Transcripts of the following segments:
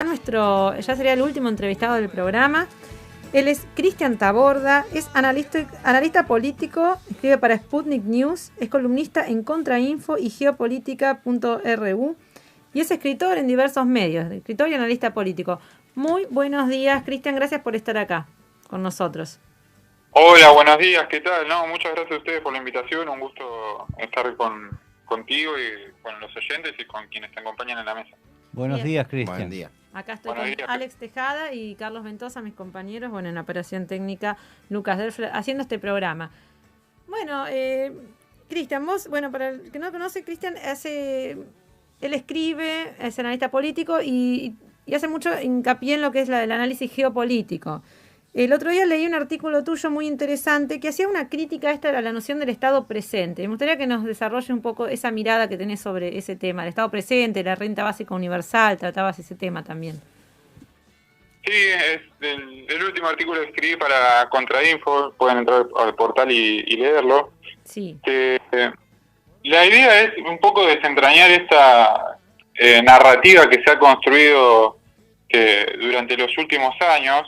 Ya sería el último entrevistado del programa. Él es Cristian Taborda, es analista político, escribe para Sputnik News, es columnista en Contrainfo y Geopolítica.ru y es escritor en diversos medios, escritor y analista político. Muy buenos días, Cristian, gracias por estar acá con nosotros. Hola, buenos días, ¿qué tal? Muchas gracias a ustedes por la invitación, un gusto estar contigo y con los oyentes y con quienes te acompañan en la mesa. Buenos días, Cristian. Buen día. Acá estoy con Alex Tejada y Carlos Ventosa, mis compañeros, en la operación técnica Lucas Delfler, haciendo este programa. Bueno, Cristian, vos, para el que no conoce, Cristian él escribe, es analista político y hace mucho hincapié en lo que es el análisis geopolítico. El otro día leí un artículo tuyo muy interesante que hacía una crítica a la noción del Estado presente. Me gustaría que nos desarrolle un poco esa mirada que tenés sobre ese tema, el Estado presente, la renta básica universal, tratabas ese tema también. Sí, es el último artículo que escribí para Contrainfo, pueden entrar al portal y leerlo. Sí. La idea es un poco desentrañar esta narrativa que se ha construido durante los últimos años,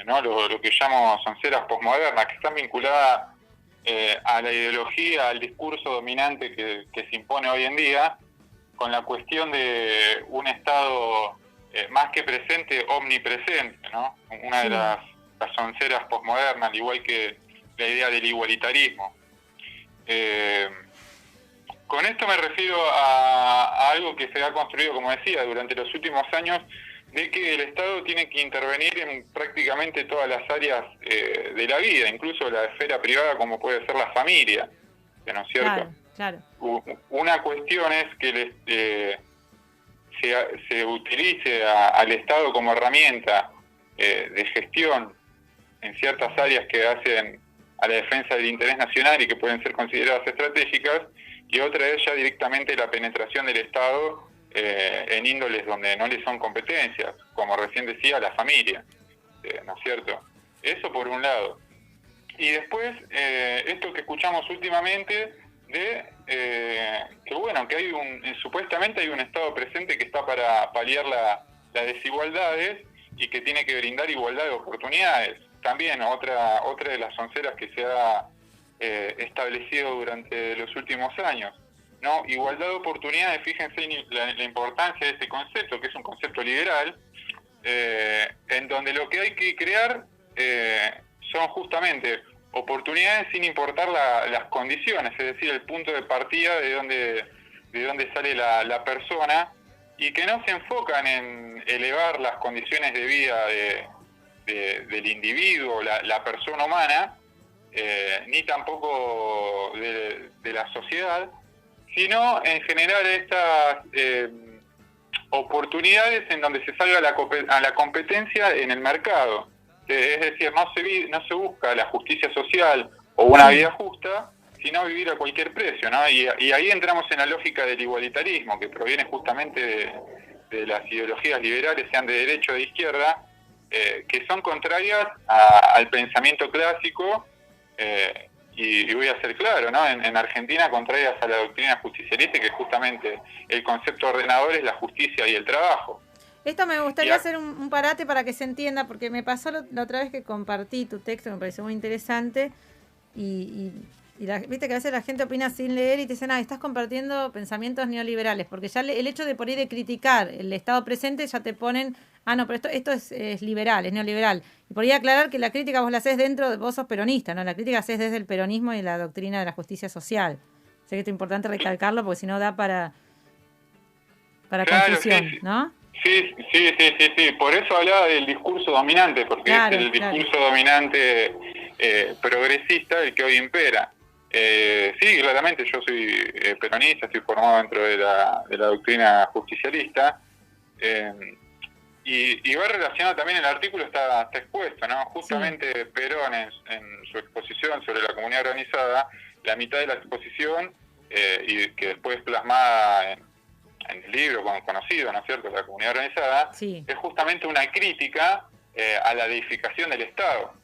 ¿no? Lo que llamo sonceras posmodernas, que están vinculadas a la ideología, al discurso dominante que se impone hoy en día, con la cuestión de un Estado más que presente, omnipresente, ¿no? Una de las sonceras posmodernas, al igual que la idea del igualitarismo. Con esto me refiero a algo que se ha construido, como decía, durante los últimos años, de que el Estado tiene que intervenir en prácticamente todas las áreas de la vida, incluso la esfera privada, como puede ser la familia, ¿no es cierto? Claro. Una cuestión es que se utilice al Estado como herramienta de gestión en ciertas áreas que hacen a la defensa del interés nacional y que pueden ser consideradas estratégicas, y otra es ya directamente la penetración del Estado en índoles donde no le son competencias, como recién decía, la familia, ¿no es cierto? Eso por un lado. Y después, esto que escuchamos últimamente de que hay supuestamente hay un Estado presente que está para paliar las desigualdades y que tiene que brindar igualdad de oportunidades. También otra de las sonceras que se ha establecido durante los últimos años, ¿no? Igualdad de oportunidades, fíjense la importancia de este concepto, que es un concepto liberal, en donde lo que hay que crear son justamente oportunidades sin importar las condiciones, es decir, el punto de partida de donde sale la persona, y que no se enfocan en elevar las condiciones de vida del individuo, la persona humana, ni tampoco de la sociedad, sino en generar estas oportunidades en donde se salga a la competencia en el mercado. Es decir, no se busca la justicia social o una vida justa, sino vivir a cualquier precio, ¿no? Y ahí entramos en la lógica del igualitarismo, que proviene justamente de las ideologías liberales, sean de derecha o de izquierda, que son contrarias al pensamiento clásico, y voy a ser claro, ¿no? En Argentina, contrarias a la doctrina justicialista, que justamente el concepto ordenador es la justicia y el trabajo. Esto me gustaría hacer un parate para que se entienda, porque me pasó la otra vez que compartí tu texto, me pareció muy interesante, viste que a veces la gente opina sin leer y te dicen, estás compartiendo pensamientos neoliberales, porque ya el hecho de por ahí de criticar el Estado presente ya te ponen, no, pero esto es liberal, es neoliberal. Y por ahí aclarar que la crítica vos la haces vos sos peronista, ¿no? La crítica haces desde el peronismo y la doctrina de la justicia social. Sé que es importante recalcarlo porque si no da para confusión, sí. ¿no? Sí. Por eso hablaba del discurso dominante, porque es el discurso dominante progresista el que hoy impera. Sí, claramente yo soy peronista, estoy formado dentro de la doctrina justicialista, y va relacionado también, el artículo está expuesto, ¿no? Justamente Perón en su exposición sobre la comunidad organizada, la mitad de la exposición, y que después plasmada en el libro conocido, ¿no es cierto?, la comunidad organizada, es justamente una crítica a la deificación del Estado.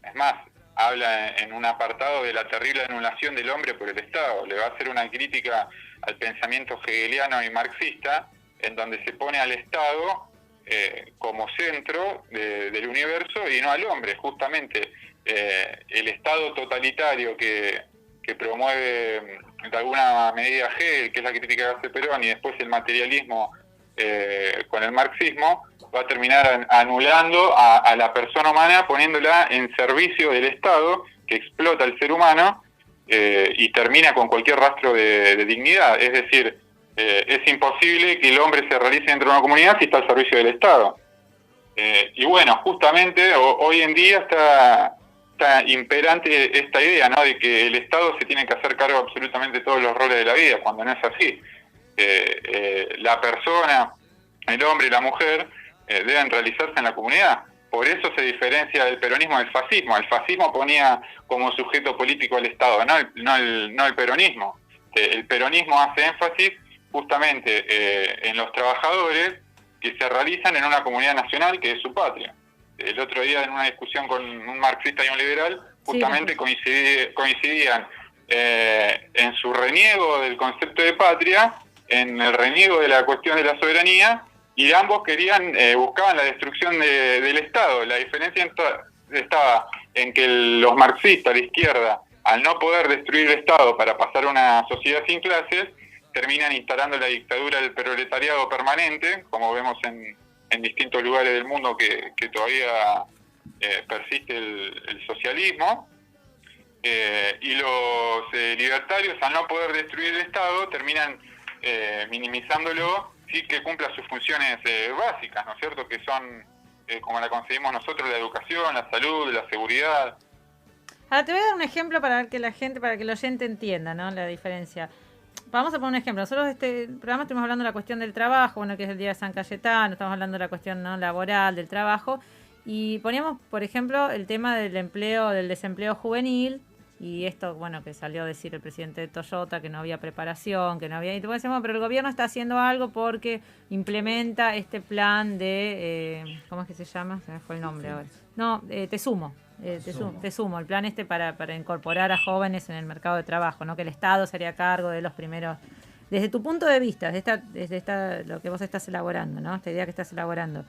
Es más, habla en un apartado de la terrible anulación del hombre por el Estado. Le va a hacer una crítica al pensamiento hegeliano y marxista, en donde se pone al Estado como centro del universo y no al hombre. Justamente el Estado totalitario que promueve de alguna medida Hegel, que es la crítica que hace Perón, y después el materialismo con el marxismo, va a terminar anulando a la persona humana, poniéndola en servicio del Estado, que explota al ser humano y termina con cualquier rastro de dignidad. Es decir, es imposible que el hombre se realice dentro de una comunidad si está al servicio del Estado. Y bueno, justamente hoy en día está imperante esta idea, ¿no?, de que el Estado se tiene que hacer cargo de absolutamente todos los roles de la vida, cuando no es así. La persona, el hombre y la mujer deben realizarse en la comunidad. Por eso se diferencia del peronismo del fascismo. El fascismo ponía como sujeto político al Estado, no el peronismo. El peronismo hace énfasis justamente en los trabajadores que se realizan en una comunidad nacional que es su patria. El otro día en una discusión con un marxista y un liberal, justamente coincidían en su reniego del concepto de patria, en el reniego de la cuestión de la soberanía, y ambos buscaban la destrucción del Estado. La diferencia estaba en que los marxistas, la izquierda, al no poder destruir el Estado para pasar a una sociedad sin clases, terminan instalando la dictadura del proletariado permanente, como vemos en distintos lugares del mundo que todavía persiste el socialismo, y los libertarios, al no poder destruir el Estado, terminan minimizándolo, sí que cumpla sus funciones básicas, ¿no es cierto?, que son, como la concebimos nosotros, la educación, la salud, la seguridad. Ahora te voy a dar un ejemplo para que el oyente entienda, ¿no?, la diferencia. Vamos a poner un ejemplo. Nosotros este programa estamos hablando de la cuestión del trabajo, bueno, que es el Día de San Cayetano, estamos hablando de la cuestión, ¿no?, laboral, del trabajo, y poníamos, por ejemplo, el tema del desempleo juvenil, y esto, bueno, que salió a decir el presidente de Toyota, que no había preparación, que no había... Y te decimos, pero el gobierno está haciendo algo porque implementa este plan de... ¿cómo es que se llama? Se me fue el nombre ahora. No, Te Sumo, el plan para incorporar a jóvenes en el mercado de trabajo, ¿no?, que el Estado se haría cargo de los primeros... Desde tu punto de vista, desde lo que vos estás elaborando, ¿no?, esta idea que estás elaborando,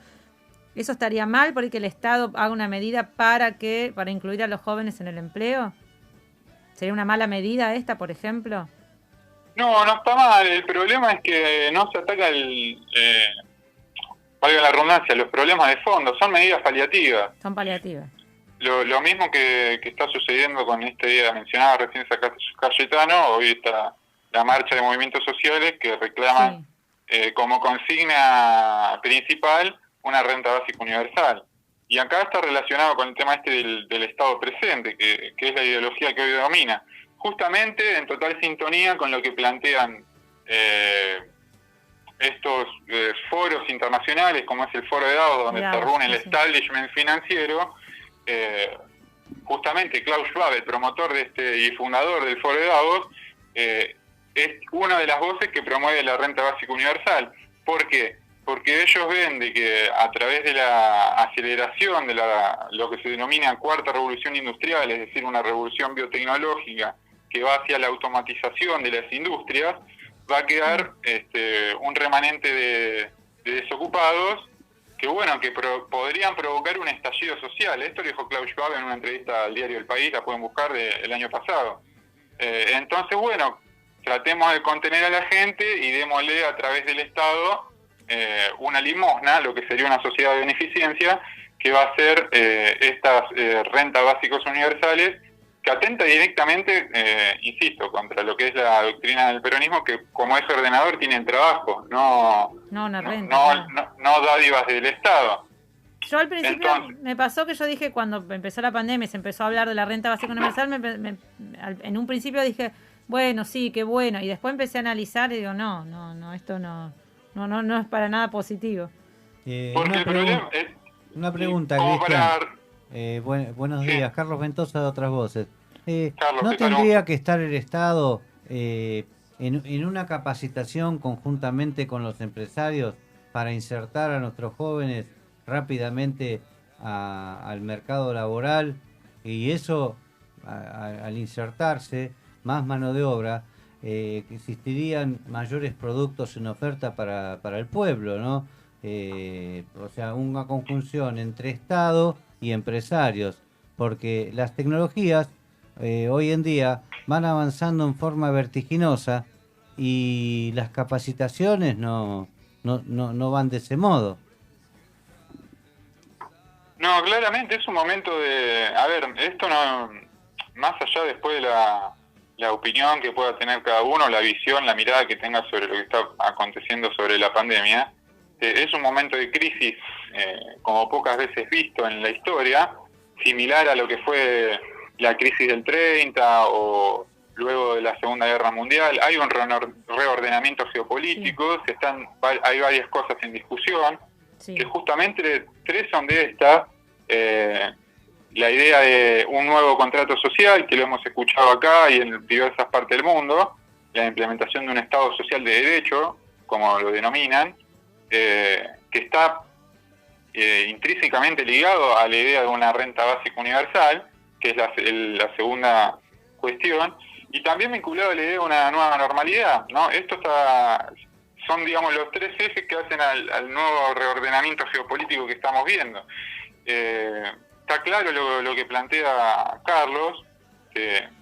¿eso estaría mal porque el Estado haga una medida para incluir a los jóvenes en el empleo? ¿Sería una mala medida esta, por ejemplo? No está mal. El problema es que no se ataca valga la redundancia, los problemas de fondo. Son medidas paliativas. Son paliativas. Lo mismo que está sucediendo con este día mencionado recién Cayetano. Hoy está la marcha de movimientos sociales que reclaman como consigna principal una renta básica universal. Y acá está relacionado con el tema del Estado presente, que es la ideología que hoy domina. Justamente en total sintonía con lo que plantean estos foros internacionales, como es el Foro de Davos, donde se reúne el establishment financiero. Justamente Klaus Schwab, el promotor y fundador del Foro de Davos, es una de las voces que promueve la renta básica universal. ¿Por qué? Porque ellos ven de que a través de la aceleración de lo que se denomina cuarta revolución industrial, es decir, una revolución biotecnológica que va hacia la automatización de las industrias, va a quedar un remanente de desocupados que podrían provocar un estallido social. Esto lo dijo Klaus Schwab en una entrevista al diario El País, la pueden buscar, del año pasado. Entonces, tratemos de contener a la gente y démosle a través del Estado una limosna, lo que sería una sociedad de beneficencia, que va a ser estas rentas básicas universales, que atenta directamente, insisto, contra lo que es la doctrina del peronismo, que como eje ordenador tienen trabajo, no dádivas del Estado. Yo al principio me pasó que yo dije, cuando empezó la pandemia y se empezó a hablar de la renta básica universal, en un principio dije, bueno, sí, qué bueno, y después empecé a analizar y digo, esto no es para nada positivo. Una pregunta, Cristian. Buenos días, Carlos Ventosa de Otras Voces. Carlos, ¿no tendría que estar el Estado en una capacitación conjuntamente con los empresarios para insertar a nuestros jóvenes rápidamente al mercado laboral? Y eso, al insertarse más mano de obra, existirían mayores productos en oferta para el pueblo, ¿no? o sea, una conjunción entre Estado y empresarios, porque las tecnologías hoy en día van avanzando en forma vertiginosa y las capacitaciones no van de ese modo. No, claramente es un momento de... A ver, esto no... Más allá después de la opinión que pueda tener cada uno, la visión, la mirada que tenga sobre lo que está aconteciendo sobre la pandemia, es un momento de crisis como pocas veces visto en la historia, similar a lo que fue la crisis del 30 o luego de la Segunda Guerra Mundial. Hay un reordenamiento geopolítico, Sí. hay varias cosas en discusión, Sí. que justamente tres son de estas. La idea de un nuevo contrato social, que lo hemos escuchado acá y en diversas partes del mundo, la implementación de un Estado social de derecho, como lo denominan, que está intrínsecamente ligado a la idea de una renta básica universal, que es la segunda cuestión, y también vinculado a la idea de una nueva normalidad, ¿no? Son, digamos, los tres ejes que hacen al nuevo reordenamiento geopolítico que estamos viendo. Está claro lo que plantea Carlos,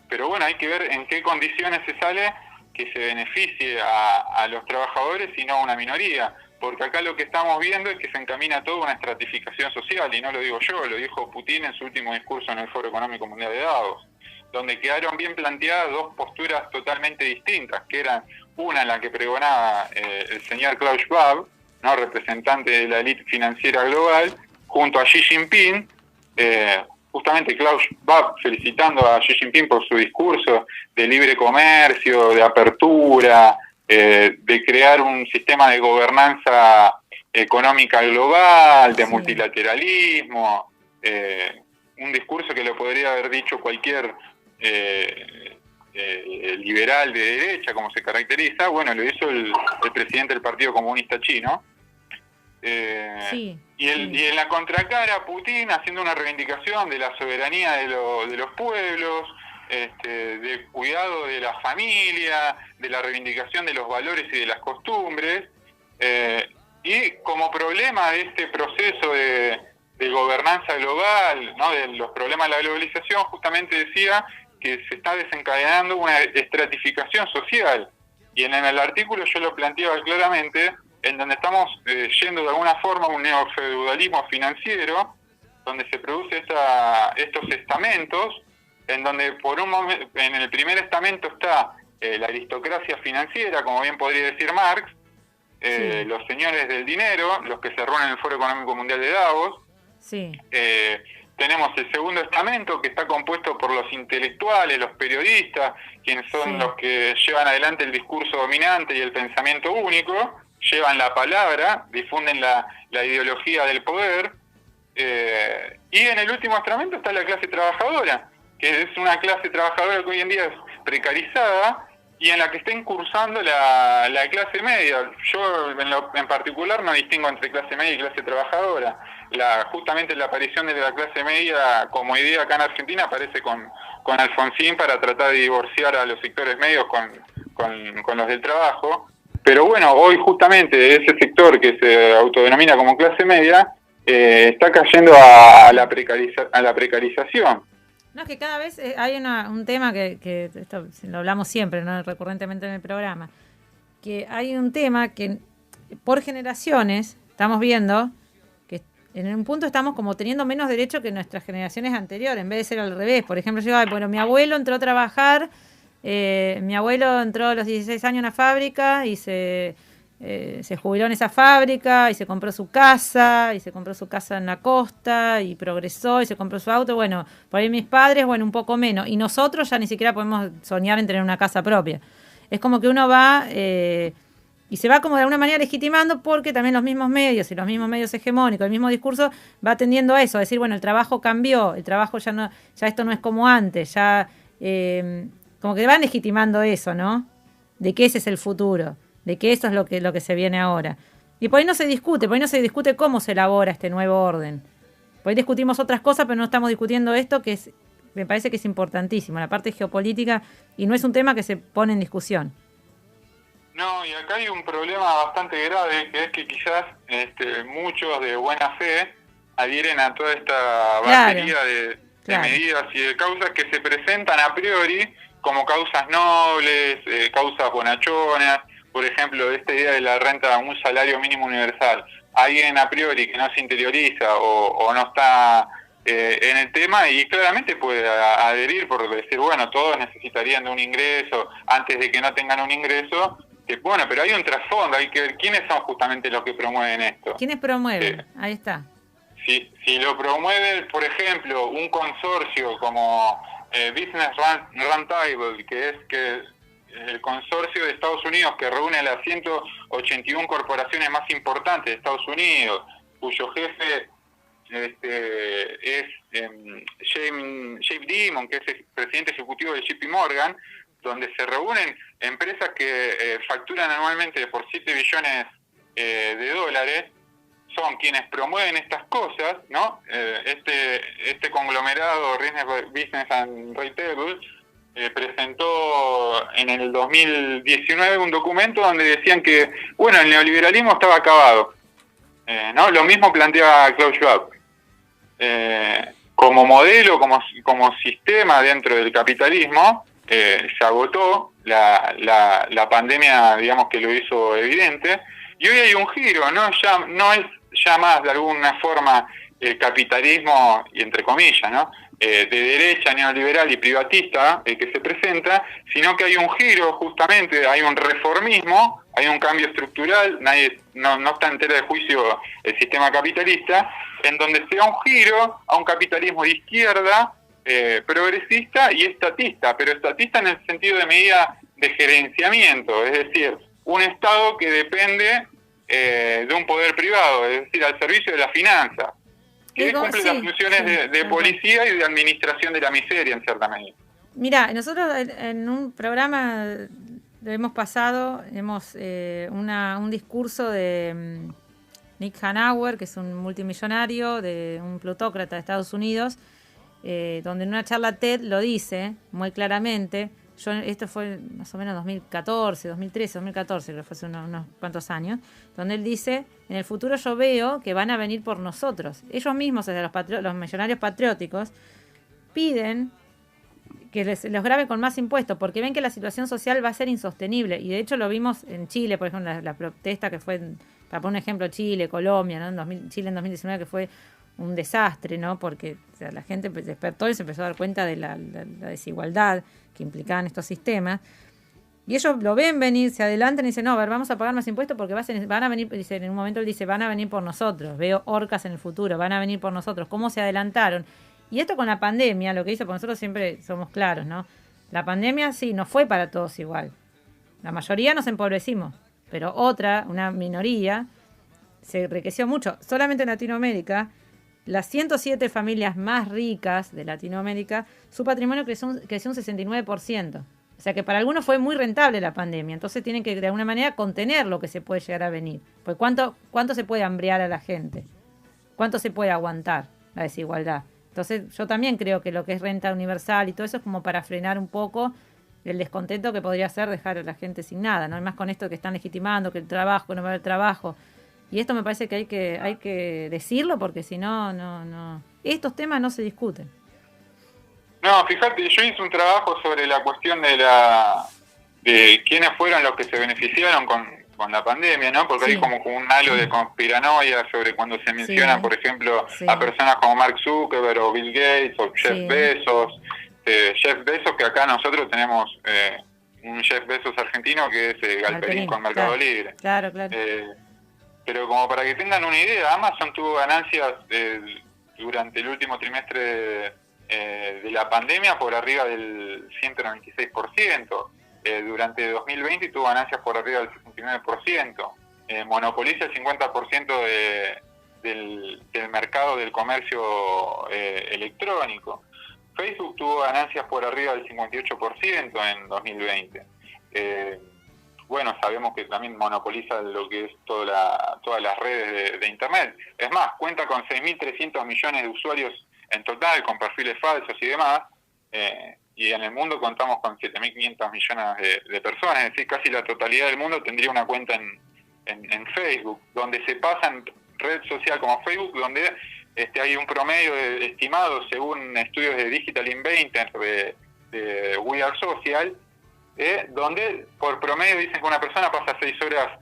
pero bueno, hay que ver en qué condiciones se sale que se beneficie a los trabajadores y no a una minoría, porque acá lo que estamos viendo es que se encamina toda una estratificación social, y no lo digo yo, lo dijo Putin en su último discurso en el Foro Económico Mundial de Davos, donde quedaron bien planteadas dos posturas totalmente distintas, que eran una en la que pregonaba el señor Klaus Schwab, ¿no?, representante de la élite financiera global, junto a Xi Jinping, justamente Klaus Schwab felicitando a Xi Jinping por su discurso de libre comercio, de apertura, de crear un sistema de gobernanza económica global, de multilateralismo, un discurso que lo podría haber dicho cualquier liberal de derecha, como se caracteriza. Bueno, lo hizo el presidente del Partido Comunista Chino. Sí. Y en la contracara, Putin haciendo una reivindicación de la soberanía de los pueblos, del cuidado de la familia, de la reivindicación de los valores y de las costumbres, y como problema de este proceso de gobernanza global, ¿no?, de los problemas de la globalización, justamente decía que se está desencadenando una estratificación social, y en el artículo yo lo planteaba claramente, en donde estamos yendo de alguna forma a un neofeudalismo financiero, donde se produce estos estamentos, en donde en el primer estamento está la aristocracia financiera, como bien podría decir Marx, Sí. los señores del dinero, los que se reúnen en el Foro Económico Mundial de Davos. Sí. Tenemos el segundo estamento, que está compuesto por los intelectuales, los periodistas, quienes son los que llevan adelante el discurso dominante y el pensamiento único, llevan la palabra, difunden la ideología del poder, y en el último estamento está la clase trabajadora, que es una clase trabajadora que hoy en día es precarizada y en la que está incursando la clase media. Yo en particular no distingo entre clase media y clase trabajadora. Justamente la aparición de la clase media como idea acá en Argentina aparece con Alfonsín para tratar de divorciar a los sectores medios con los del trabajo. Pero bueno, hoy justamente ese sector que se autodenomina como clase media está cayendo a la precarización. No, es que cada vez hay un tema que esto lo hablamos siempre, ¿no?, recurrentemente en el programa, que hay un tema que por generaciones estamos viendo que en un punto estamos como teniendo menos derecho que nuestras generaciones anteriores, en vez de ser al revés. Por ejemplo, mi abuelo entró a trabajar, mi abuelo entró a los 16 años en una fábrica y se jubiló en esa fábrica y se compró su casa en la costa y progresó y se compró su auto. Bueno, por ahí mis padres, bueno, un poco menos, y nosotros ya ni siquiera podemos soñar en tener una casa propia. Es como que uno va y se va como de alguna manera legitimando, porque también los mismos medios y los mismos medios hegemónicos, el mismo discurso va tendiendo a eso, a decir, bueno, el trabajo cambió, el trabajo ya esto no es como antes, ya como que van legitimando eso, ¿no?, de que ese es el futuro, de que eso es lo que se viene ahora. Y por ahí no se discute cómo se elabora este nuevo orden. Por ahí discutimos otras cosas, pero no estamos discutiendo esto, me parece que es importantísimo, la parte geopolítica, y no es un tema que se pone en discusión. No, y acá hay un problema bastante grave, que es que quizás muchos de buena fe adhieren a toda esta batería de medidas y de causas que se presentan a priori como causas nobles, causas bonachonas. Por ejemplo, esta idea de la renta, un salario mínimo universal. Alguien a priori que no se interioriza o no está en el tema y claramente puede adherir por decir, bueno, todos necesitarían de un ingreso antes de que no tengan un ingreso. Bueno, pero hay un trasfondo, hay que ver quiénes son justamente los que promueven esto. ¿Quiénes promueven? Ahí está. Si lo promueve, por ejemplo, un consorcio como Business Roundtable, que es el consorcio de Estados Unidos que reúne a las 181 corporaciones más importantes de Estados Unidos, cuyo jefe es Jamie Dimon, que es el presidente ejecutivo de JP Morgan, donde se reúnen empresas que facturan anualmente por 7 billones de dólares, son quienes promueven estas cosas, ¿no? Este conglomerado Business and Retail presentó en el 2019 un documento donde decían que, bueno, el neoliberalismo estaba acabado, ¿no? Lo mismo planteaba Klaus Schwab. Como modelo, como sistema dentro del capitalismo, se agotó, la pandemia, digamos, que lo hizo evidente, y hoy hay un giro, no es ya más de alguna forma el capitalismo, y entre comillas, ¿no? De derecha, neoliberal y privatista que se presenta, sino que hay un giro, justamente, hay un reformismo, hay un cambio estructural, no está en tela de juicio el sistema capitalista, en donde se da un giro a un capitalismo de izquierda, progresista y estatista, pero estatista en el sentido de medida de gerenciamiento, es decir, un Estado que depende de un poder privado, es decir, al servicio de la finanza, que cumple las funciones de policía y de administración de la miseria en cierta medida. Mira, nosotros en un programa hemos pasado un discurso de Nick Hanauer, que es un multimillonario, de un plutócrata de Estados Unidos, donde en una charla TED lo dice muy claramente. Esto fue más o menos 2014, 2013, 2014, creo que fue hace unos cuantos años, donde él dice, en el futuro yo veo que van a venir por nosotros. Ellos mismos, desde los millonarios patrióticos, piden que los graben con más impuestos, porque ven que la situación social va a ser insostenible. Y de hecho lo vimos en Chile, por ejemplo, la protesta que fue, para poner un ejemplo, Chile, Colombia, ¿no? Chile en 2019, que fue un desastre, ¿no? Porque la gente despertó y se empezó a dar cuenta de la desigualdad que implicaban estos sistemas. Y ellos lo ven venir, se adelantan y dicen, no, a ver, vamos a pagar más impuestos porque van a venir, dice, en un momento él dice, van a venir por nosotros, veo orcas en el futuro, van a venir por nosotros. ¿Cómo se adelantaron? Y esto con la pandemia, lo que hizo, porque nosotros siempre somos claros, ¿no? La pandemia sí, no fue para todos igual. La mayoría nos empobrecimos, pero una minoría, se enriqueció mucho. Solamente en Latinoamérica, las 107 familias más ricas de Latinoamérica, su patrimonio creció un 69%. O sea que para algunos fue muy rentable la pandemia. Entonces tienen que de alguna manera contener lo que se puede llegar a venir. Pues ¿cuánto se puede hambriar a la gente? ¿Cuánto se puede aguantar la desigualdad? Entonces yo también creo que lo que es renta universal y todo eso es como para frenar un poco el descontento que podría ser dejar a la gente sin nada, ¿no? Y más con esto que están legitimando, que el trabajo, no va a haber trabajo. Y esto me parece que hay que decirlo porque si no, estos temas no se discuten. No, fíjate, yo hice un trabajo sobre la cuestión de quiénes fueron los que se beneficiaron con la pandemia, ¿no? Porque hay como un halo de conspiranoia sobre cuando se mencionan, por ejemplo, a personas como Mark Zuckerberg o Bill Gates o Jeff Bezos. Jeff Bezos, que acá nosotros tenemos un Jeff Bezos argentino que es Galperín con Mercado Libre. Claro. Pero como para que tengan una idea, Amazon tuvo ganancias durante el último trimestre de la pandemia por arriba del 196%. Durante 2020 tuvo ganancias por arriba del 69%. Monopoliza el 50% del mercado del comercio electrónico. Facebook tuvo ganancias por arriba del 58% en 2020. Bueno, sabemos que también monopoliza lo que es todas las redes de Internet. Es más, cuenta con 6.300 millones de usuarios en total, con perfiles falsos y demás. y en el mundo contamos con 7.500 millones de personas, es decir, casi la totalidad del mundo tendría una cuenta en Facebook, donde se pasan red social como Facebook, donde hay un promedio estimado según estudios de Digital Inventor de We Are Social, donde por promedio dicen que una persona pasa 6 horas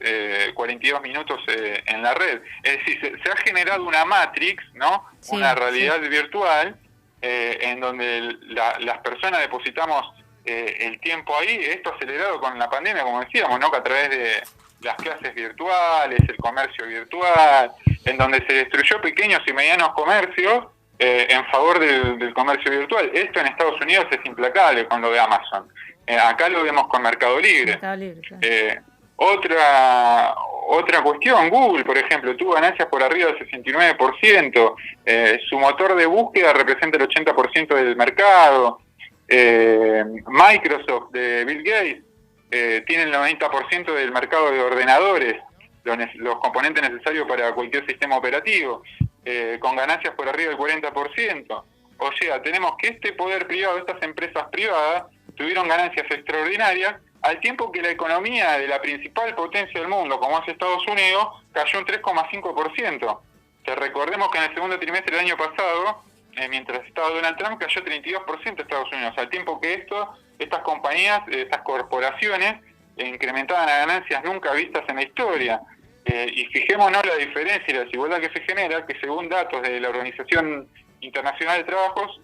42 minutos en la red. Es decir, se ha generado una matrix, ¿no? Sí, una realidad virtual en donde las personas depositamos el tiempo ahí, esto acelerado con la pandemia, como decíamos, ¿no? Que a través de las clases virtuales, el comercio virtual, en donde se destruyó pequeños y medianos comercios en favor del comercio virtual. Esto en Estados Unidos es implacable con lo de Amazon. Acá lo vemos con Mercado Libre. Mercado Libre, claro. Otra cuestión, Google, por ejemplo, tuvo ganancias por arriba del 69%, su motor de búsqueda representa el 80% del mercado, Microsoft de Bill Gates tiene el 90% del mercado de ordenadores, los componentes necesarios para cualquier sistema operativo, con ganancias por arriba del 40%. O sea, tenemos que este poder privado, estas empresas privadas, tuvieron ganancias extraordinarias, al tiempo que la economía de la principal potencia del mundo, como es Estados Unidos, cayó un 3,5%. Recordemos que en el segundo trimestre del año pasado, mientras estaba Donald Trump, cayó 32% Estados Unidos, al tiempo que estas compañías, estas corporaciones, incrementaban a ganancias nunca vistas en la historia. Y fijémonos la diferencia y la desigualdad que se genera, que según datos de la Organización Internacional de Trabajos,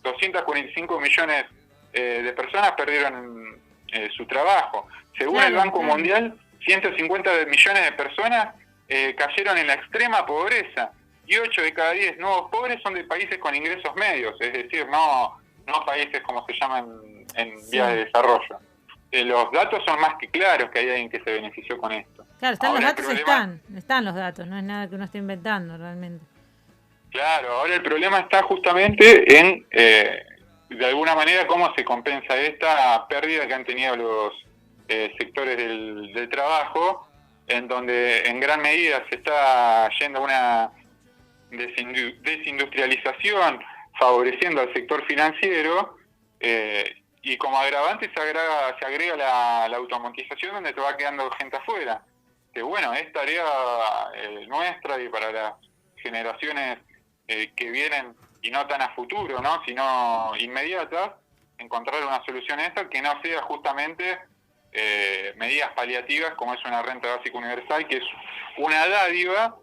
245 millones de personas perdieron su trabajo. Según el Banco Mundial, 150 millones de personas cayeron en la extrema pobreza, y 8 de cada 10 nuevos pobres son de países con ingresos medios, es decir, no países como se llaman en vías de desarrollo. Los datos son más que claros que hay alguien que se benefició con esto. Claro, los datos están los datos, no es nada que uno esté inventando realmente. Claro, ahora el problema está justamente en, de alguna manera, cómo se compensa esta pérdida que han tenido los sectores del trabajo, en donde en gran medida se está yendo a una desindustrialización, favoreciendo al sector financiero, y como agravante se agrega la automatización, donde te va quedando gente afuera. Que bueno, es tarea nuestra y para las generaciones que vienen, y no tan a futuro, ¿no?, sino inmediatas, encontrar una solución a esta que no sea justamente medidas paliativas como es una renta básica universal, que es una dádiva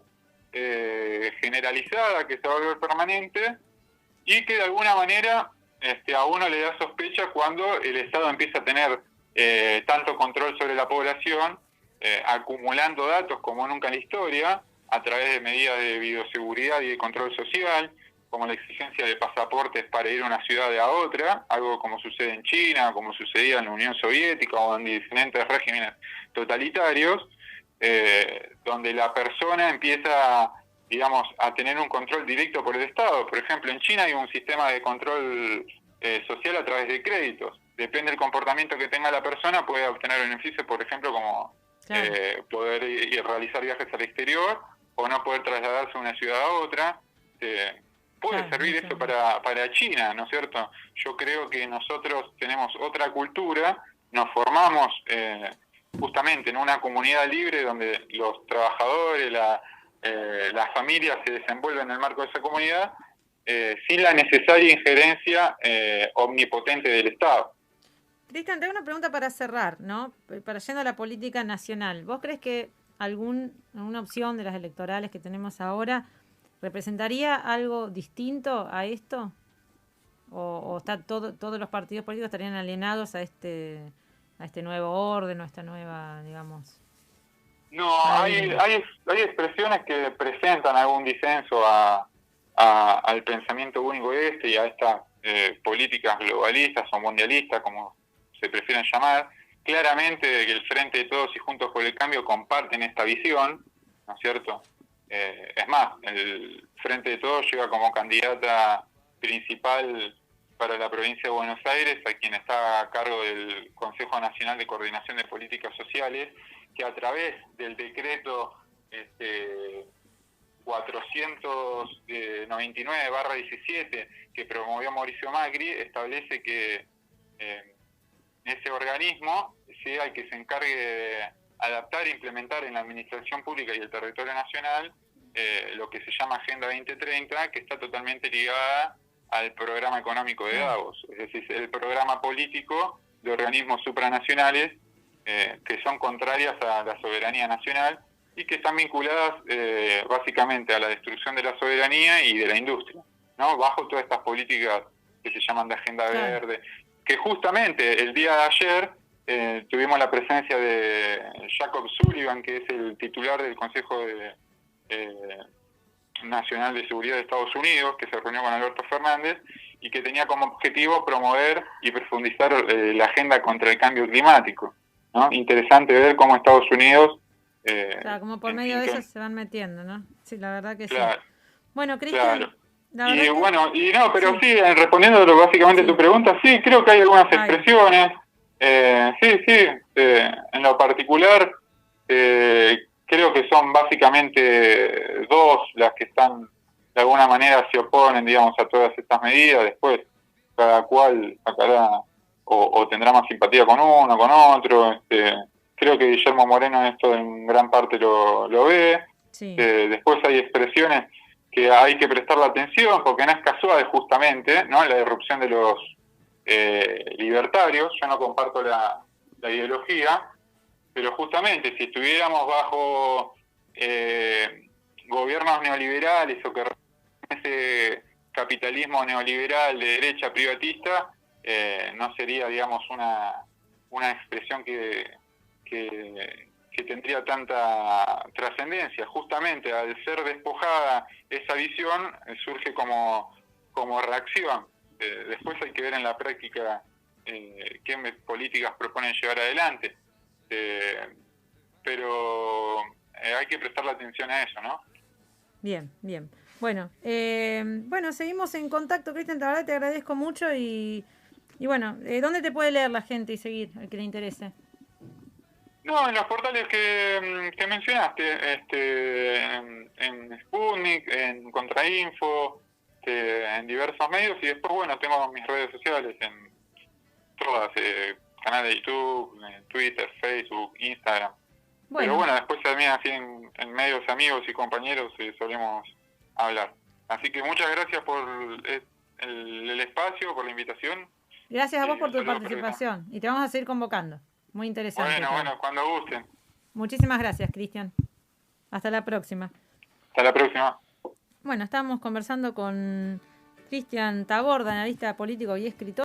generalizada que se va a volver permanente y que de alguna manera a uno le da sospecha cuando el Estado empieza a tener tanto control sobre la población, acumulando datos como nunca en la historia, a través de medidas de bioseguridad y de control social, como la exigencia de pasaportes para ir de una ciudad a otra, algo como sucede en China, como sucedía en la Unión Soviética o en diferentes regímenes totalitarios, donde la persona empieza, digamos, a tener un control directo por el Estado. Por ejemplo, en China hay un sistema de control social a través de créditos. Depende del comportamiento que tenga la persona, puede obtener beneficios, por ejemplo, como poder ir a realizar viajes al exterior o no poder trasladarse de una ciudad a otra. Puede servir eso para China, ¿no es cierto? Yo creo que nosotros tenemos otra cultura, nos formamos justamente en una comunidad libre donde los trabajadores, las familias se desenvuelven en el marco de esa comunidad sin la necesaria injerencia omnipotente del Estado. Cristian, tengo una pregunta para cerrar, ¿no? Para yendo a la política nacional. ¿Vos crees que alguna opción de las electorales que tenemos ahora representaría algo distinto a esto? ¿O está todos los partidos políticos estarían alienados a este nuevo orden o a esta nueva, digamos? No, hay expresiones que presentan algún disenso al pensamiento único y a estas políticas globalistas o mundialistas, como se prefieren llamar. Claramente que el Frente de Todos y Juntos por el Cambio comparten esta visión, ¿no es cierto? Es más, el Frente de Todos lleva como candidata principal para la provincia de Buenos Aires a quien está a cargo del Consejo Nacional de Coordinación de Políticas Sociales, que a través del decreto 499/17 que promovió Mauricio Macri establece que ese organismo sea el que se encargue de adaptar e implementar en la administración pública y el territorio nacional lo que se llama Agenda 2030, que está totalmente ligada al programa económico de Davos, es decir, el programa político de organismos supranacionales que son contrarias a la soberanía nacional y que están vinculadas básicamente a la destrucción de la soberanía y de la industria, ¿no? Bajo todas estas políticas que se llaman de Agenda Verde, que justamente el día de ayer tuvimos la presencia de Jacob Sullivan, que es el titular del Consejo Nacional de Seguridad de Estados Unidos, que se reunió con Alberto Fernández y que tenía como objetivo promover y profundizar la agenda contra el cambio climático, ¿no? Interesante ver cómo Estados Unidos... claro, como por medio de eso se van metiendo, ¿no? Sí, la verdad que claro, sí. Bueno, Cristian... Claro. Y bueno, y no, pero sí, respondiendo básicamente a tu pregunta, sí, creo que hay algunas expresiones. En lo particular, creo que son básicamente dos las que están, de alguna manera se oponen, digamos, a todas estas medidas. Después, cada cual sacará o tendrá más simpatía con uno, con otro. Creo que Guillermo Moreno esto en gran parte lo ve. Sí. Después hay expresiones que hay que prestarle atención porque no es casual justamente, ¿no? La irrupción de los libertarios. Yo no comparto la ideología, pero justamente si estuviéramos bajo gobiernos neoliberales o que ese capitalismo neoliberal de derecha privatista, no sería, digamos, una expresión que tendría tanta trascendencia. Justamente al ser despojada esa visión surge como reacción. Después hay que ver en la práctica qué políticas proponen llevar adelante, pero hay que prestarle atención a eso, ¿no? Bien. Bueno, seguimos en contacto, Cristian, la verdad te agradezco mucho y bueno, ¿dónde te puede leer la gente y seguir, al que le interese? No, en los portales que mencionaste, en Sputnik, en Contrainfo, en diversos medios, y después, bueno, tengo mis redes sociales en todas, canal de YouTube, Twitter, Facebook, Instagram. Bueno. Pero bueno, después también así en medios amigos y compañeros solemos hablar. Así que muchas gracias por el espacio, por la invitación. Gracias a vos por tu participación y te vamos a seguir convocando. Muy interesante. Bueno, cuando gusten. Muchísimas gracias, Cristian. Hasta la próxima. Hasta la próxima. Bueno, estábamos conversando con Cristian Taborda, analista político y escritor.